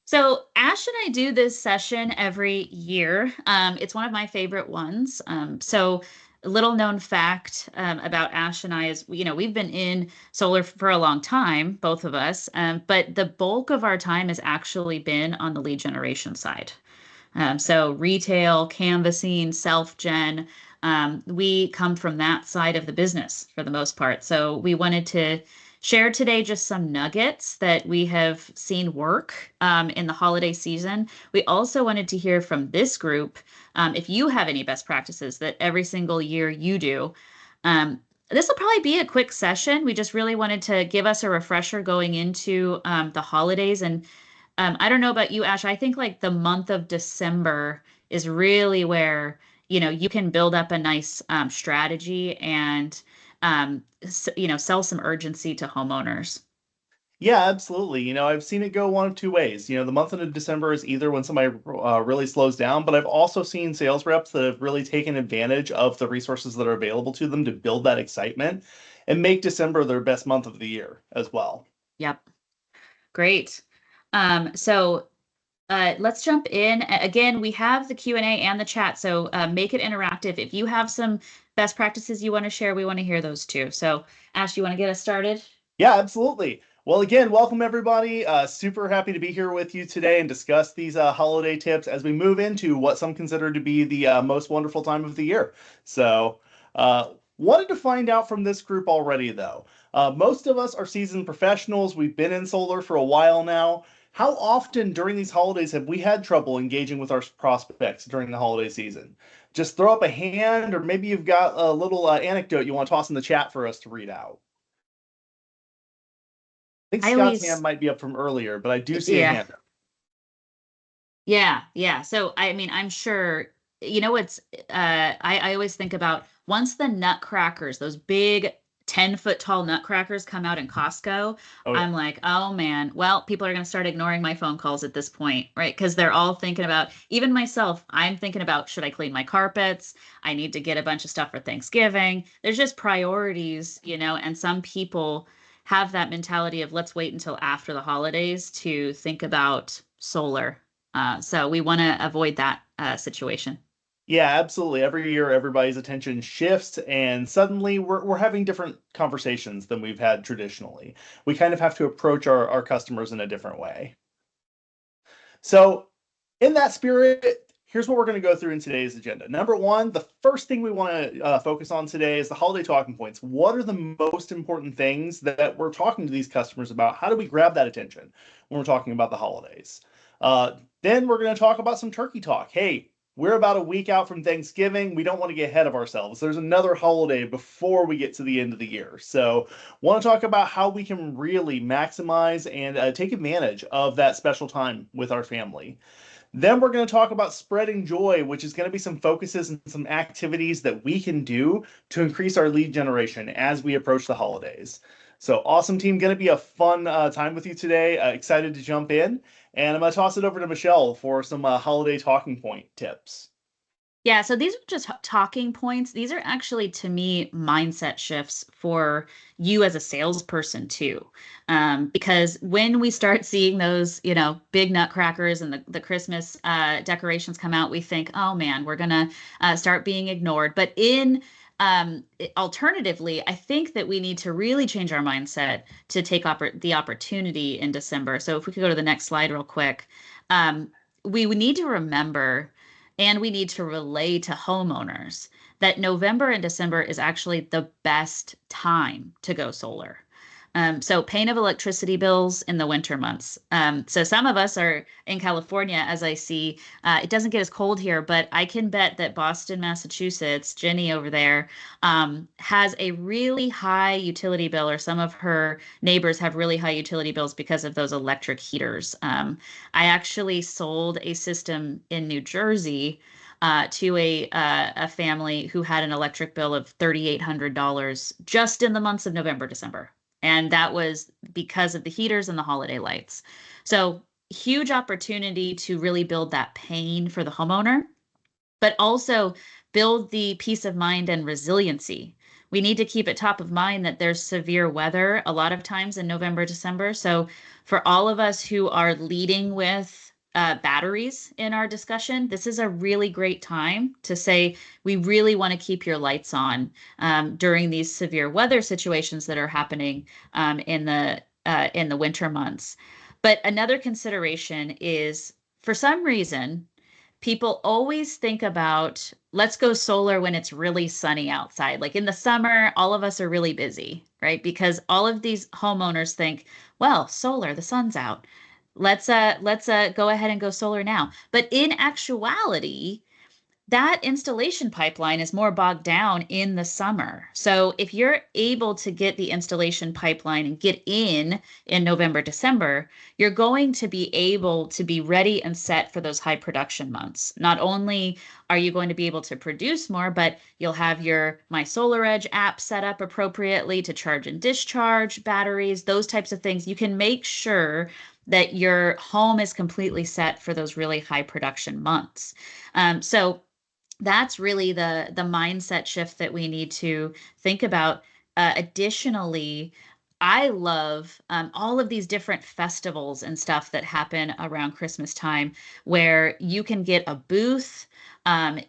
So Ash and I do this session every year. It's one of my favorite ones. So a little known fact about Ash and I is, we've been in solar for a long time, both of us, but the bulk of our time has actually been on the lead generation side. So retail, canvassing, self-gen, we come from that side of the business for the most part. So we wanted to share today just some nuggets that we have seen work in the holiday season. We also wanted to hear from this group if you have any best practices that every single year you do. Um, this will probably be a quick session. We just really wanted to give us a refresher going into the holidays and I don't know about you, Ash. I think like the month of December is really where, you can build up a nice strategy and, sell some urgency to homeowners. Yeah, absolutely. I've seen it go one of two ways. The month of December is either when somebody really slows down, but I've also seen sales reps that have really taken advantage of the resources that are available to them to build that excitement and make December their best month of the year as well. Yep. Great. So let's jump in. Again, we have the Q&A and the chat, so make it interactive. If you have some best practices you want to share, we want to hear those too. So Ash, you want to get us started? Yeah, absolutely. Well, again, welcome everybody. Super happy to be here with you today and discuss these holiday tips as we move into what some consider to be the most wonderful time of the year. So, wanted to find out from this group already, though. Most of us are seasoned professionals. We've been in solar for a while now. How often during these holidays have we had trouble engaging with our prospects during the holiday season? Just throw up a hand, or maybe you've got a little anecdote you want to toss in the chat for us to read out. I think I Scott's hand always, might be up from earlier, but I do see a yeah. hand up. Yeah. So I mean, I'm sure what's I always think about once the nutcrackers, those big 10-foot tall nutcrackers come out in Costco, Oh yeah. I'm like, oh man, well, people are gonna start ignoring my phone calls at this point, right? Because they're all thinking about, even myself, I'm thinking about should I clean my carpets? I need to get a bunch of stuff for Thanksgiving. There's just priorities, and some people have that mentality of let's wait until after the holidays to think about solar. So we want to avoid that situation. Yeah, absolutely. Every year, everybody's attention shifts, and suddenly we're having different conversations than we've had traditionally. We kind of have to approach our customers in a different way. So, in that spirit, here's what we're going to go through in today's agenda. Number one, the first thing we want to focus on today is the holiday talking points. What are the most important things that we're talking to these customers about? How do we grab that attention when we're talking about the holidays? Then we're going to talk about some turkey talk. Hey, we're about a week out from Thanksgiving. We don't want to get ahead of ourselves. There's another holiday before we get to the end of the year. So, want to talk about how we can really maximize and take advantage of that special time with our family. Then we're going to talk about spreading joy, which is going to be some focuses and some activities that we can do to increase our lead generation as we approach the holidays. So, awesome team. Going to be a fun time with you today. Excited to jump in. And I'm going to toss it over to Michelle for some holiday talking point tips. Yeah, so these are just talking points. These are actually, to me, mindset shifts for you as a salesperson too. Because when we start seeing those, big nutcrackers and the Christmas decorations come out, we think, oh man, we're gonna start being ignored. But alternatively, I think that we need to really change our mindset to take the opportunity in December. So if we could go to the next slide real quick, we would need to remember and we need to relay to homeowners that November and December is actually the best time to go solar. So pain of electricity bills in the winter months. So some of us are in California, as I see. It doesn't get as cold here, but I can bet that Boston, Massachusetts, Jenny over there, has a really high utility bill, or some of her neighbors have really high utility bills because of those electric heaters. I actually sold a system in New Jersey to a family who had an electric bill of $3,800 just in the months of November, December. And that was because of the heaters and the holiday lights. So huge opportunity to really build that pain for the homeowner, but also build the peace of mind and resiliency we need to keep it top of mind that there's severe weather a lot of times in November, December. So for all of us who are leading with batteries in our discussion, this is a really great time to say we really want to keep your lights on during these severe weather situations that are happening in the winter months. But another consideration is for some reason, people always think about let's go solar when it's really sunny outside. Like in the summer, all of us are really busy, right? Because all of these homeowners think, well, solar, the sun's out. Let's go ahead and go solar now. But in actuality, that installation pipeline is more bogged down in the summer. So if you're able to get the installation pipeline and get in November, December, you're going to be able to be ready and set for those high production months. Not only are you going to be able to produce more, but you'll have your My SolarEdge app set up appropriately to charge and discharge batteries, those types of things. You can make sure that your home is completely set for those really high production months. So that's really the mindset shift that we need to think about. Additionally, I love all of these different festivals and stuff that happen around Christmas time where you can get a booth.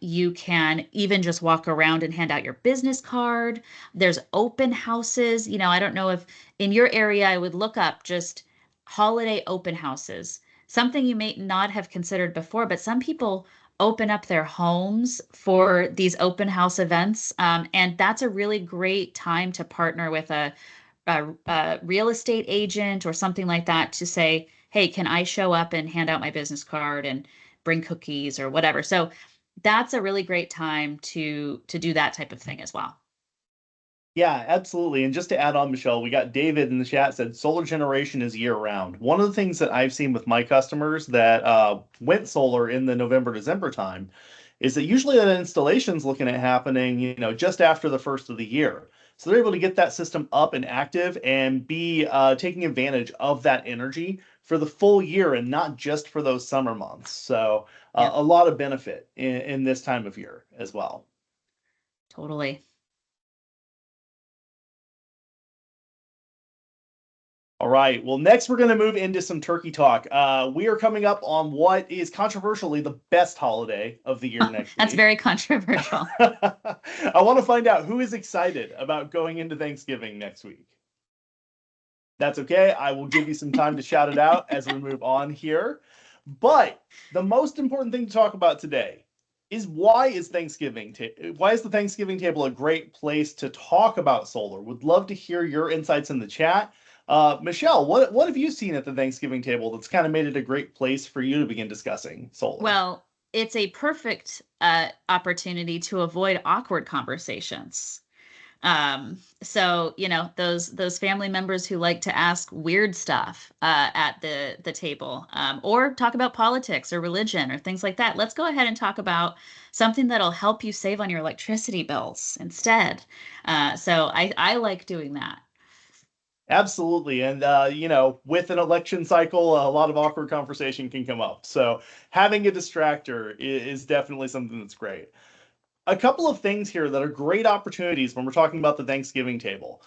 You can even just walk around and hand out your business card. There's open houses. I don't know if in your area I would look up just holiday open houses, something you may not have considered before, but some people open up their homes for these open house events. And that's a really great time to partner with a real estate agent or something like that to say, hey, can I show up and hand out my business card and bring cookies or whatever? So that's a really great time to do that type of thing as well. Yeah, absolutely. And just to add on, Michelle, we got David in the chat said solar generation is year round. One of the things that I've seen with my customers that went solar in the November, December time is that usually that installation's looking at happening, just after the first of the year. So they're able to get that system up and active and be taking advantage of that energy for the full year and not just for those summer months. So Yep, a lot of benefit in this time of year as well. totally. All right. Well, next we're going to move into some turkey talk. We are coming up on what is controversially the best holiday of the year next That's week. very controversial. I want to find out who is excited about going into Thanksgiving next week. That's okay. I will give you some time to shout it out as we move on here. But the most important thing to talk about today is why is why is the Thanksgiving table a great place to talk about solar? Would love to hear your insights in the chat. Michelle, what have you seen at the Thanksgiving table that's kind of made it a great place for you to begin discussing solar? Well, it's a perfect opportunity to avoid awkward conversations. So those family members who like to ask weird stuff at the table, or talk about politics or religion or things like that. Let's go ahead and talk about something that'll help you save on your electricity bills instead. So I like doing that. Absolutely. And, with an election cycle, a lot of awkward conversation can come up. So having a distractor is definitely something that's great. A couple of things here that are great opportunities when we're talking about the Thanksgiving table.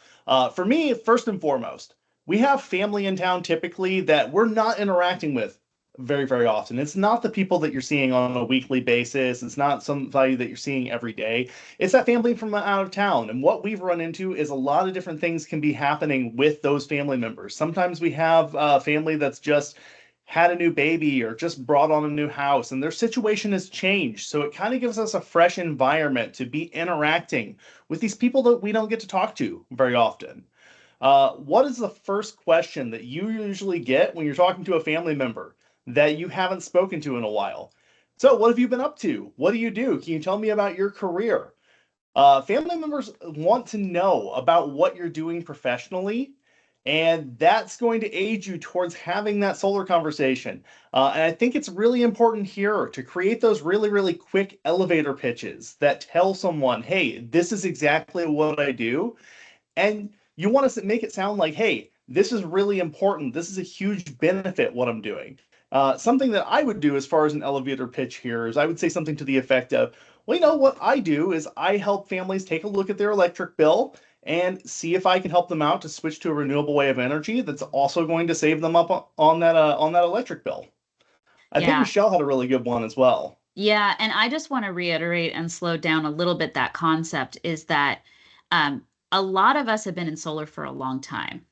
For me, first and foremost, we have family in town typically that we're not interacting with very, very often. It's not the people that you're seeing on a weekly basis. It's not somebody that you're seeing every day. It's that family from out of town. And what we've run into is a lot of different things can be happening with those family members. Sometimes we have a family that's just had a new baby or just brought on a new house and their situation has changed. So it kind of gives us a fresh environment to be interacting with these people that we don't get to talk to very often. What is the first question that you usually get when you're talking to a family member that you haven't spoken to in a while? So, what have you been up to? What do you do? Can you tell me about your career? Family members want to know about what you're doing professionally, and that's going to aid you towards having that solar conversation. And I think it's really important here to create those really, really quick elevator pitches that tell someone, hey, this is exactly what I do. And you want to make it sound like, hey, this is really important. This is a huge benefit, what I'm doing. Something that I would do as far as an elevator pitch here is I would say something to the effect of, well, what I do is I help families take a look at their electric bill and see if I can help them out to switch to a renewable way of energy that's also going to save them up on that electric bill. I think Yeah. Michelle had a really good one as well. Yeah, and I just want to reiterate and slow down a little bit that concept is that a lot of us have been in solar for a long time.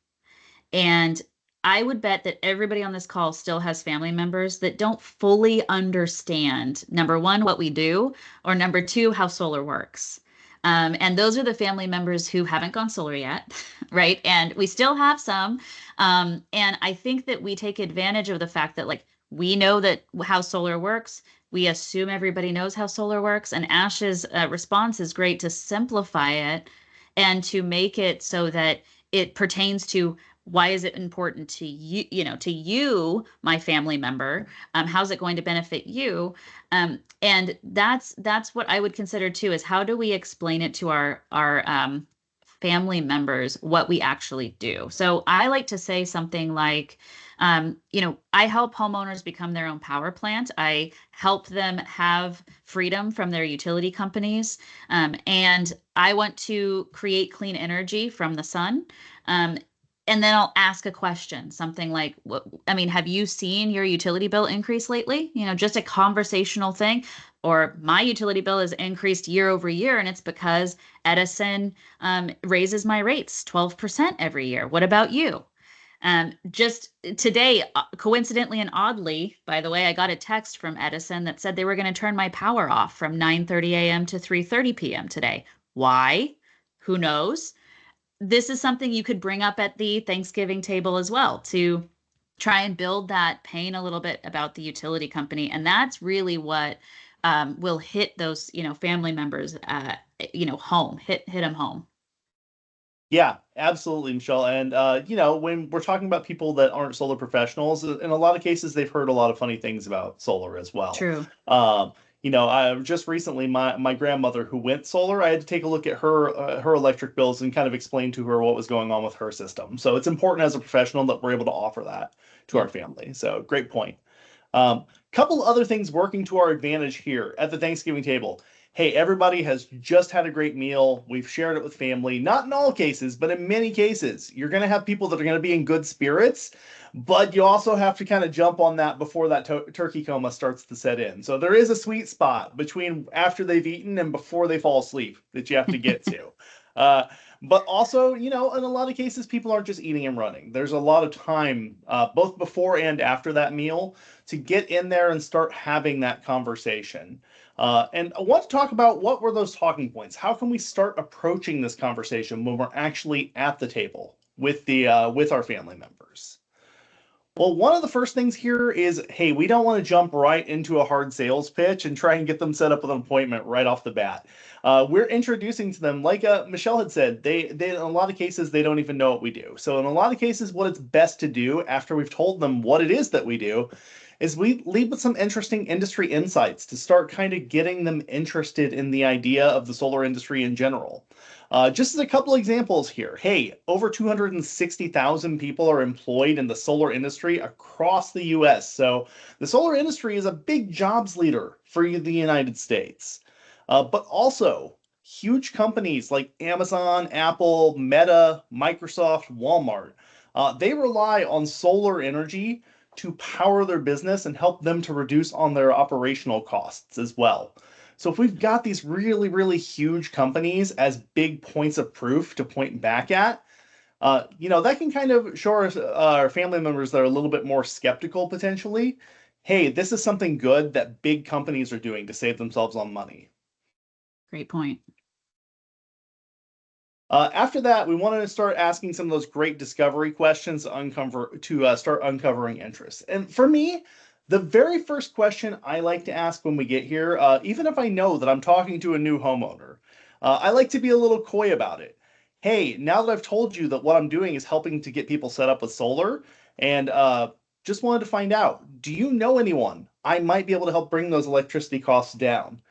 And I would bet that everybody on this call still has family members that don't fully understand, number one, what we do, or number two, how solar works. And those are the family members who haven't gone solar yet, right? And we still have some. And I think that we take advantage of the fact that, like, we know that how solar works. We assume everybody knows how solar works. And Ash's response is great to simplify it and to make it so that it pertains to why is it important to you, to you, my family member? How's it going to benefit you? And that's what I would consider too, is how do we explain it to our family members what we actually do? So I like to say something like, I help homeowners become their own power plant. I help them have freedom from their utility companies. And I want to create clean energy from the sun. Um, and then I'll ask a question, something like, I mean, have you seen your utility bill increase lately? Just a conversational thing. Or my utility bill has increased year over year, and it's because Edison raises my rates 12% every year. What about you? Just today, coincidentally and oddly, by the way, I got a text from Edison that said they were going to turn my power off from 9:30 a.m. to 3:30 p.m. today. Why? Who knows? This is something you could bring up at the Thanksgiving table as well to try and build that pain a little bit about the utility company. And that's really what will hit those, family members, home, hit them home. Yeah, absolutely, Michelle. And when we're talking about people that aren't solar professionals, in a lot of cases, they've heard a lot of funny things about solar as well. True. Um, I just recently my grandmother who went solar, I had to take a look at her electric bills and kind of explain to her what was going on with her system. So it's important as a professional that we're able to offer that to our Yep. family. So great point. Couple other things working to our advantage here at the Thanksgiving table. Hey, everybody has just had a great meal. We've shared it with family. Not in all cases, but in many cases, you're going to have people that are going to be in good spirits, but you also have to kind of jump on that before that turkey coma starts to set in. So there is a sweet spot between after they've eaten and before they fall asleep that you have to get to. Uh, but also, in a lot of cases, people aren't just eating and running. There's a lot of time, both before and after that meal, to get in there and start having that conversation. And I want to talk about what were those talking points. How can we start approaching this conversation when we're actually at the table with our family members? Well, one of the first things here is, hey, we don't want to jump right into a hard sales pitch and try and get them set up with an appointment right off the bat. We're introducing to them, like Michelle had said, they in a lot of cases they don't even know what we do. So in a lot of cases, what it's best to do after we've told them what it is that we do is we lead with some interesting industry insights to start kind of getting them interested in the idea of the solar industry in general. Just as a couple examples here, hey, over 260,000 people are employed in the solar industry across the US. So the solar industry is a big jobs leader for the United States. But also, huge companies like Amazon, Apple, Meta, Microsoft, Walmart, they rely on solar energy to power their business and help them to reduce on their operational costs as well. So if we've got these really, really huge companies as big points of proof to point back at, that can kind of show our family members that are a little bit more skeptical potentially. Hey, this is something good that big companies are doing to save themselves on money. Great point. After that, we wanted to start asking some of those great discovery questions to start uncovering interest. And for me, the very first question I like to ask when we get here, even if I know that I'm talking to a new homeowner, I like to be a little coy about it. Hey, now that I've told you that what I'm doing is helping to get people set up with solar, and just wanted to find out, do you know anyone I might be able to help bring those electricity costs down?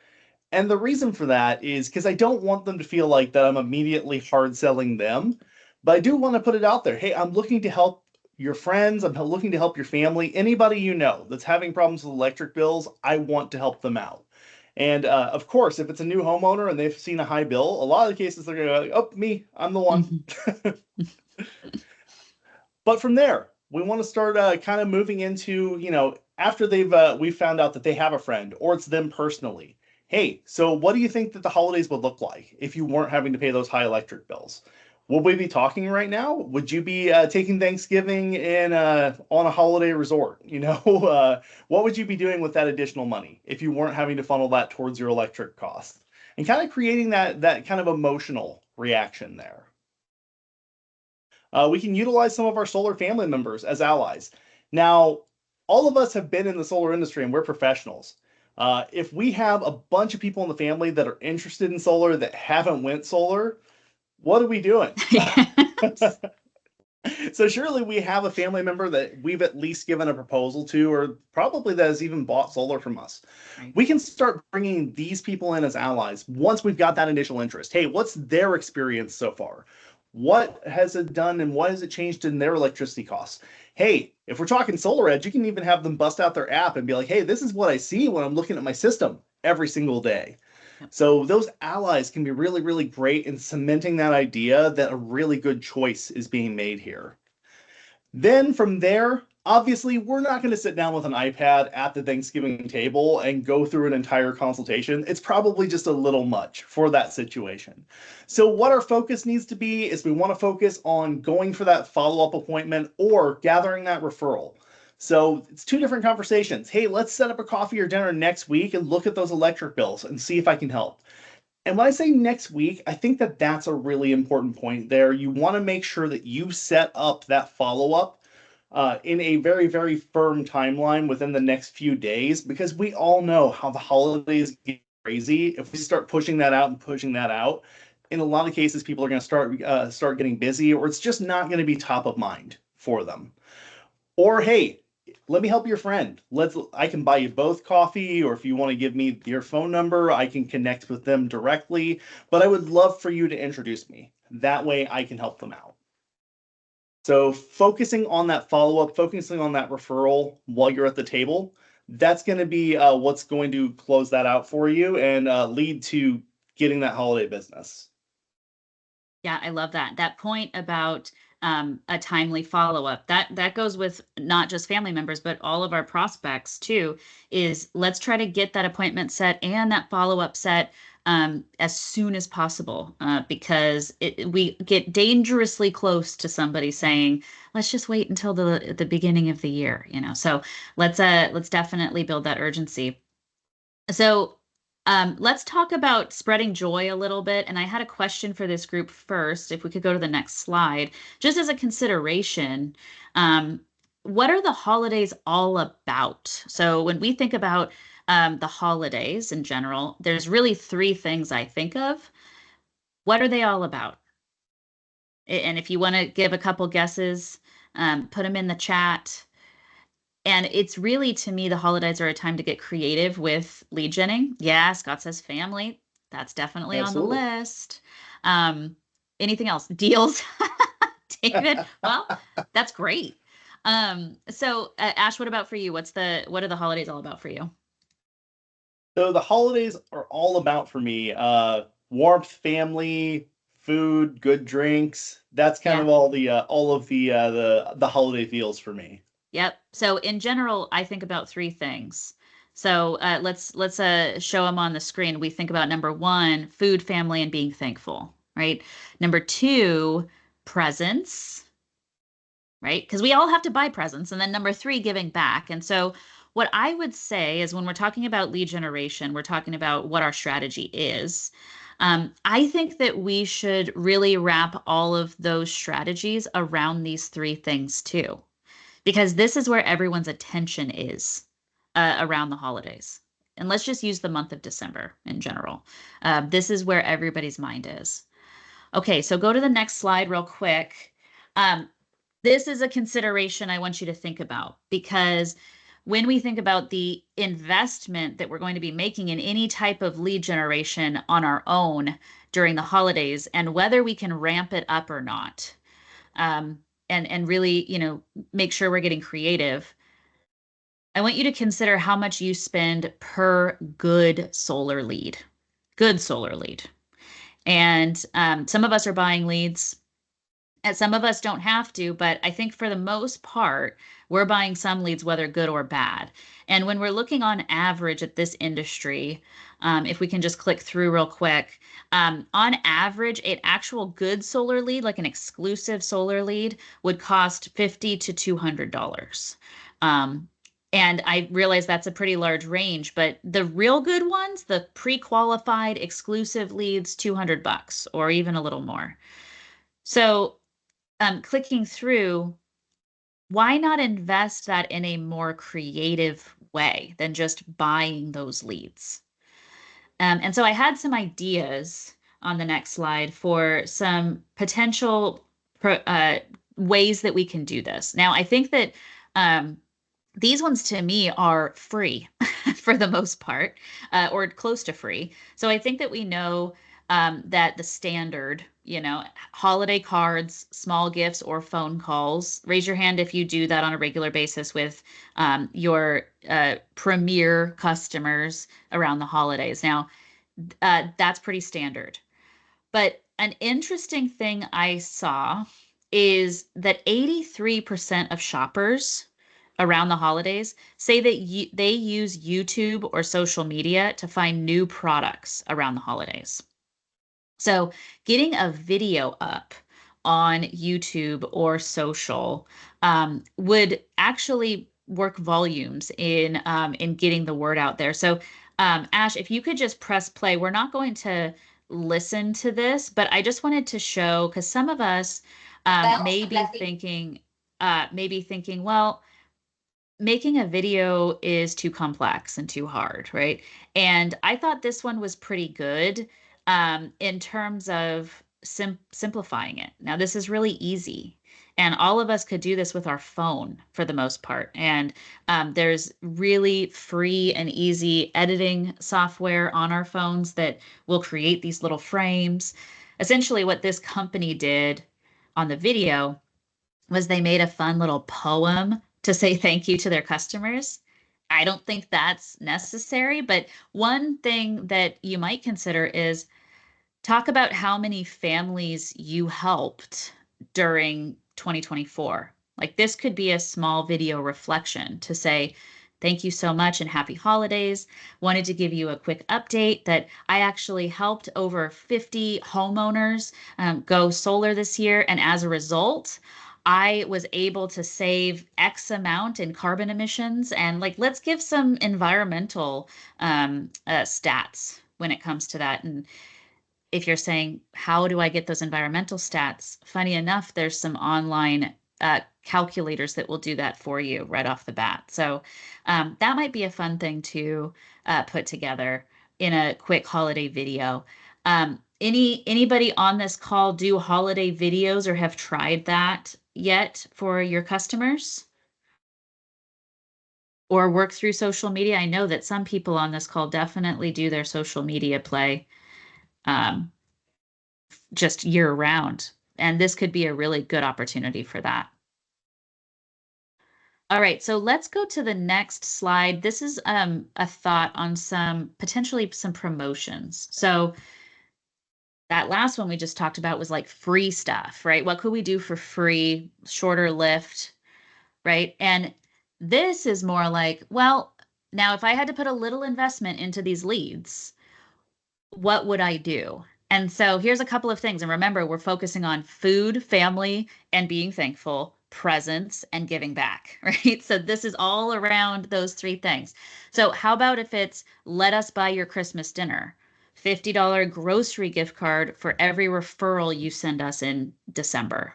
And the reason for that is because I don't want them to feel like that I'm immediately hard selling them, but I do want to put it out there. Hey, I'm looking to help your friends. I'm looking to help your family. Anybody you know that's having problems with electric bills, I want to help them out. And of course, if it's a new homeowner and they've seen a high bill, a lot of the cases they're going to go, oh, me, I'm the one. Mhm. But from there, we want to start kind of moving into, after we found out that they have a friend or it's them personally. Hey, so what do you think that the holidays would look like if you weren't having to pay those high electric bills? Would we be talking right now? Would you be taking Thanksgiving in on a holiday resort? What would you be doing with that additional money if you weren't having to funnel that towards your electric costs? And kind of creating that kind of emotional reaction there. We can utilize some of our solar family members as allies. Now, all of us have been in the solar industry and we're professionals. If we have a bunch of people in the family that are interested in solar that haven't went solar, what are we doing? Yes. So surely we have a family member that we've at least given a proposal to, or probably that has even bought solar from us. Right. We can start bringing these people in as allies once we've got that initial interest. Hey, what's their experience so far? What has it done and what has it changed in their electricity costs? Hey, if we're talking SolarEdge, you can even have them bust out their app and be like, hey, this is what I see when I'm looking at my system every single day. Yep. So those allies can be really, really great in cementing that idea that a really good choice is being made here. Then from there, obviously, we're not going to sit down with an iPad at the Thanksgiving table and go through an entire consultation. It's probably just a little much for that situation. So, what our focus needs to be is we want to focus on going for that follow up appointment or gathering that referral. So, it's two different conversations. Hey, let's set up a coffee or dinner next week and look at those electric bills and see if I can help. And when I say next week, I think that that's a really important point there. You want to make sure that you set up that follow up in a very, very firm timeline within the next few days, because we all know how the holidays get crazy. If we start pushing that out and pushing that out, in a lot of cases, people are going to start getting busy, or it's just not going to be top of mind for them. Or hey, let me help your friend. I can buy you both coffee, or if you want to give me your phone number, I can connect with them directly. But I would love for you to introduce me. That way I can help them out. So focusing on that follow-up, focusing on that referral while you're at the table, that's going to be what's going to close that out for you and lead to getting that holiday business. Yeah, I love that. That point about a timely follow-up. That goes with not just family members, but all of our prospects too, is let's try to get that appointment set and that follow-up set as soon as possible, because we get dangerously close to somebody saying, let's just wait until the beginning of the year, you know. So let's definitely build that urgency. So let's talk about spreading joy a little bit. And I had a question for this group first, if we could go to the next slide. Just as a consideration, um, what are the holidays all about? So when we think about the holidays in general, there's really three things I think of. What are they all about? And if you want to give a couple guesses, put them in the chat. And it's really, to me, the holidays are a time to get creative with lead genning. Yeah, Scott says family. That's definitely on the Absolutely. list. Um, Anything else? Deals, David? Well, that's great. So Ash, what about for you? What are the holidays all about for you? So the holidays are all about for me warmth, family, food, good drinks. That's kind Yeah. of all of the holiday feels for me. Yep. So in general, I think about three things. So let's show them on the screen. We think about number one, food, family, and being thankful, right? Number two, presents, right? Because we all have to buy presents. And then number three, giving back. And so what I would say is when we're talking about lead generation, we're talking about what our strategy is. I think that we should really wrap all of those strategies around these three things too, because this is where everyone's attention is around the holidays. And let's just use the month of December in general. This is where everybody's mind is. Okay, so go to the next slide real quick. Um, this is a consideration I want you to think about, because when we think about the investment that we're going to be making in any type of lead generation on our own during the holidays and whether we can ramp it up or not. and really, make sure we're getting creative, I want you to consider how much you spend per good solar lead. Good solar lead. And some of us are buying leads, and some of us don't have to, but I think for the most part, we're buying some leads, whether good or bad. And when we're looking on average at this industry, if we can just click through real quick, on average, an actual good solar lead, like an exclusive solar lead, would cost $50 to $200. Um, and I realize that's a pretty large range, but the real good ones, the pre-qualified exclusive leads, $200 or even a little more. So clicking through, why not invest that in a more creative way than just buying those leads? And so I had some ideas on the next slide for some potential ways that we can do this. Now, I think that um, these ones to me are free for the most part, or close to free. So I think that we know that the standard, holiday cards, small gifts, or phone calls. Raise your hand if you do that on a regular basis with your premier customers around the holidays. Now, that's pretty standard. But an interesting thing I saw is that 83% of shoppers around the holidays say that they use YouTube or social media to find new products around the holidays. So, getting a video up on YouTube or social would actually work volumes in getting the word out there. So, Ash, if you could just press play, we're not going to listen to this, but I just wanted to show because some of us may be thinking, well, making a video is too complex and too hard, right? And I thought this one was pretty good in terms of simplifying it. Now, this is really easy, and all of us could do this with our phone for the most part. And there's really free and easy editing software on our phones that will create these little frames. Essentially, what this company did on the video was they made a fun little poem to say thank you to their customers. I don't think that's necessary, but one thing that you might consider is talk about how many families you helped during 2024. Like this could be a small video reflection to say, thank you so much and happy holidays. Wanted to give you a quick update that I actually helped over 50 homeowners go solar this year. And as a result, I was able to save X amount in carbon emissions. And like, let's give some environmental stats when it comes to that. And if you're saying, how do I get those environmental stats? Funny enough, there's some online calculators that will do that for you right off the bat. So that might be a fun thing to put together in a quick holiday video. Anybody on this call do holiday videos or have tried that yet for your customers? Or work through social media? I know that some people on this call definitely do their social media play. Um, just year round. And this could be a really good opportunity for that. All right, so let's go to the next slide. This is a thought on potentially some promotions. So that last one we just talked about was like free stuff, right? What could we do for free, shorter lift, right? And this is more like, well, now if I had to put a little investment into these leads, what would I do? And so here's a couple of things. And remember, we're focusing on food, family, and being thankful, presence, and giving back, right? So this is all around those three things. So how about if it's let us buy your Christmas dinner? $50 grocery gift card for every referral you send us in December.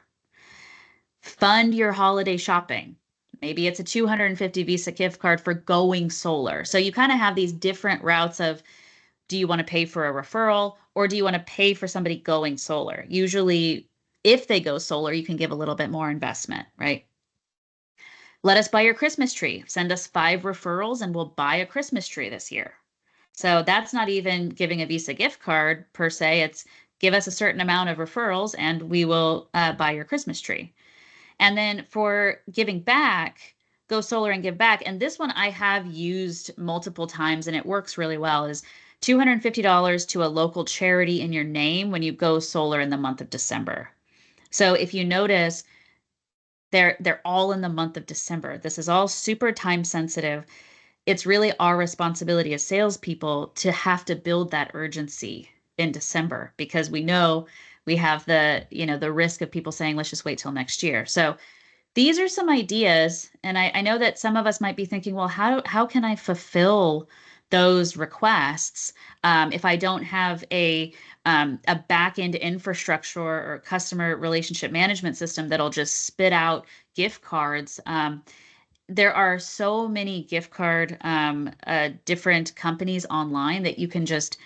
Fund your holiday shopping. Maybe it's a 250 Visa gift card for going solar. So you kind of have these different routes of, do you want to pay for a referral or do you want to pay for somebody going solar? Usually, if they go solar, you can give a little bit more investment, right? Let us buy your Christmas tree. Send us 5 referrals and we'll buy a Christmas tree this year. So that's not even giving a Visa gift card per se. It's give us a certain amount of referrals and we will buy your Christmas tree. And then for giving back, go solar and give back. And this one I have used multiple times and it works really well is $250 to a local charity in your name when you go solar in the month of December. So if you notice, they're all in the month of December. This is all super time sensitive. It's really our responsibility as salespeople to have to build that urgency in December because we know we have the risk of people saying, let's just wait till next year. So these are some ideas, and I know that some of us might be thinking, well, how can I fulfill those requests if I don't have a back end infrastructure or customer relationship management system that'll just spit out gift cards? There are so many gift card different companies online that you can just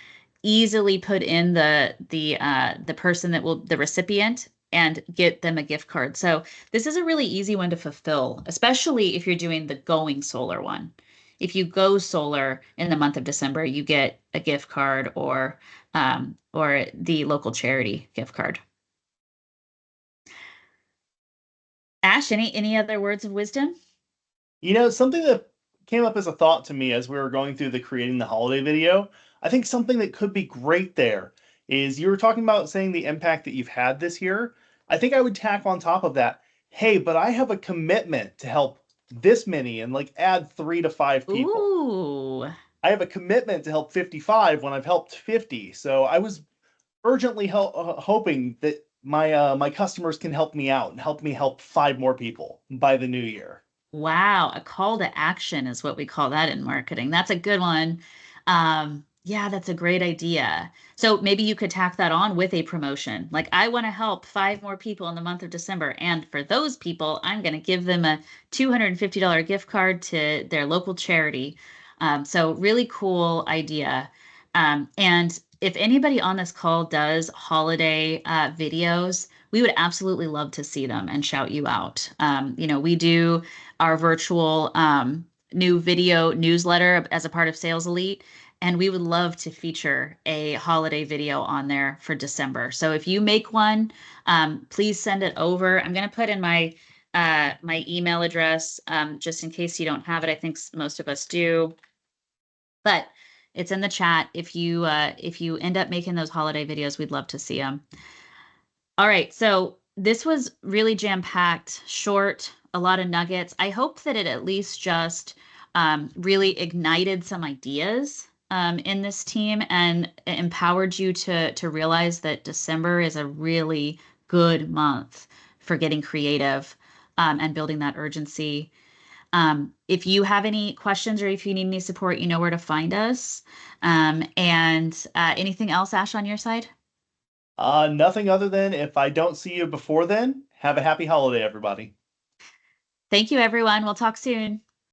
easily put in the person that will the recipient and get them a gift card. So this is a really easy one to fulfill, especially if you're doing the going solar one. If you go solar in the month of December, you get a gift card or the local charity gift card. Ash, any other words of wisdom? Something that came up as a thought to me as we were going through the creating the holiday video, I think something that could be great there is you were talking about saying the impact that you've had this year. I think I would tack on top of that, hey, but I have a commitment to help this many and like add 3 to 5 people. Ooh. I have a commitment to help 55 when I've helped 50. So I was urgently hoping that my customers can help me out and help me help 5 more people by the new year. Wow, a call to action is what we call that in marketing. That's a good one. Yeah, that's a great idea. So maybe you could tack that on with a promotion. Like, I want to help 5 more people in the month of December. And for those people, I'm going to give them a $250 gift card to their local charity. So, really cool idea. And if anybody on this call does holiday videos, we would absolutely love to see them and shout you out. We do our virtual new video newsletter as a part of Sales Elite. And we would love to feature a holiday video on there for December. So if you make one, please send it over. I'm going to put in my email address just in case you don't have it. I think most of us do, but it's in the chat. If you end up making those holiday videos, we'd love to see them. All right, so this was really jam-packed, short, a lot of nuggets. I hope that it at least just really ignited some ideas in this team and empowered you to realize that December is a really good month for getting creative and building that urgency. If you have any questions or if you need any support, you know where to find us. And anything else, Ash, on your side? Nothing other than if I don't see you before then, have a happy holiday, everybody. Thank you, everyone. We'll talk soon.